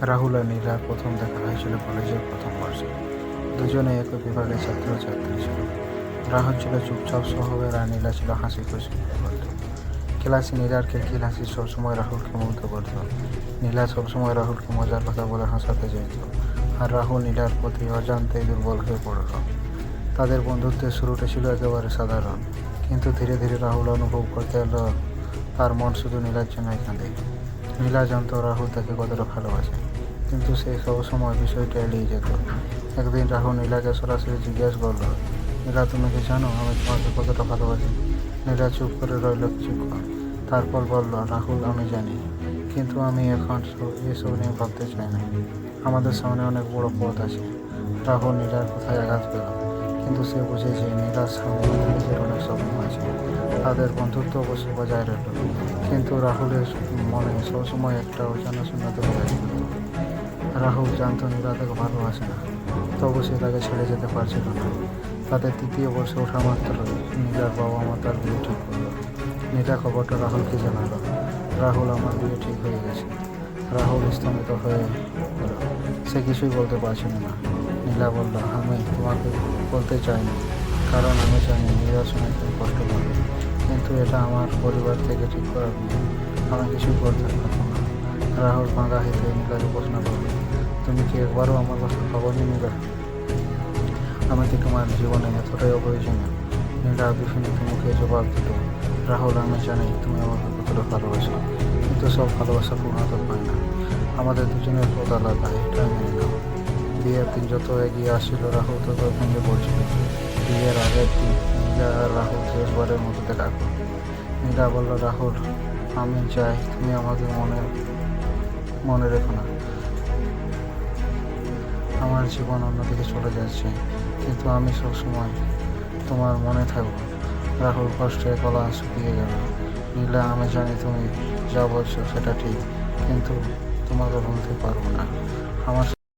রাহুল আর নীলার প্রথম দেখা হয়েছিল কলেজের প্রথম বর্ষে। দুজনে একই বিভাগের ছাত্রছাত্রী ছিল। রাহুল ছিল চুপচাপ স্বভাবের আর নীলা ছিল হাসি খুশি বলতো। ক্লাসে নীলার খিলখিল হাসি সবসময় রাহুলকে মুগ্ধ করত। নীলা সবসময় রাহুলকে মজার কথা বলে হাসাতে চাইত, আর রাহুল নীলার প্রতি অজান্তেই দুর্বল হয়ে পড়ল। তাদের বন্ধুত্বের শুরুটা ছিল একেবারে সাধারণ, কিন্তু ধীরে ধীরে রাহুল অনুভব করতে এলো তার মন শুধু নীলার জন্যই কাঁদে। নীলা জানতো রাহুল তাকে কতটা ভালোবাসে, কিন্তু সে সবসময় বিষয়টা এড়িয়ে যেত। একদিন রাহুল নীলাকে সরাসরি জিজ্ঞেস করলো, নীলা, তুমি কি জানো আমি তোমাকে কতটা ভালোবাসি? নীলা চুপ করে রইল কিছুক্ষণ, তারপর বলল, রাহুল, আমি জানি, কিন্তু আমি এখন এসব নিয়ে ভাবতে চাই না। আমাদের সামনে অনেক বড় পথ আছে। রাহুল নীলার কথায় আঘাত পেল, কিন্তু সে বুঝেছে নীলার সামনে নিজের অনেক স্বপ্ন আছে। তাদের বন্ধুত্ব অবশ্য বজায় রইল, কিন্তু রাহুলের মনে সবসময় একটা অজানা শূন্যতা বিরাজ করত। রাহুল জানতো নীলা তাকে ভালোবাসে না, তবু সে তাকে ছেড়ে যেতে পারছিল না। তাদের তৃতীয় বর্ষে ওঠা মাত্র নীলার বাবা মা তার বিয়ে ঠিক করলো। নীলা খবরটা রাহুলকে জানালো, রাহুল, আমার বিয়ে ঠিক হয়ে গেছে। রাহুল স্তম্ভিত হয়ে গেল, সে কিছুই বলতে পারছিল না। নীলা বলল, আমি তোমাকে বলতে চাইনি, কারণ আমি জানি নীলা শুনে তুমি কষ্ট পাবে, কিন্তু এটা আমার পরিবার থেকে ঠিক করা বিয়ে, আমি কিছুই করতে পারবো না। রাহুল ভাঙা হেসে নীলাকে প্রশ্ন করল, তুমি কি একবারও আমার কথা ভাবনি নীলা? আমি কি তোমার জীবনে এতটাই অপ্রয়োজনীয়? নীলা বিস্মিত মুখে জবাব দিল, রাহুল, আমি জানি তুমি আমাকে কতটা ভালোবাসো, কিন্তু সব ভালোবাসা পূর্ণতা পায় না। আমাদের দুজনের পথ আলাদা, এটাই মেনে নাও। বিয়ের দিন যত এগিয়ে আসছিল রাহুল তত ভেঙে পড়ছিল। বিয়ের আগের দিন নীলা আর রাহুল শেষবারের মতো দেখা করল। নীলা বলল, রাহুল, আমি চাই তুমি আমাকে মনে রেখো না। আমার জীবন অন্যদিকে চলে যাচ্ছে, কিন্তু আমি সবসময় তোমার মনে থাকবো। রাহুল কষ্টে গলা শুকিয়ে গেল। নীলা, আমি জানি তুমি যা বলছো সেটা ঠিক, কিন্তু তোমাকে ভুলতে পারবো না। আমার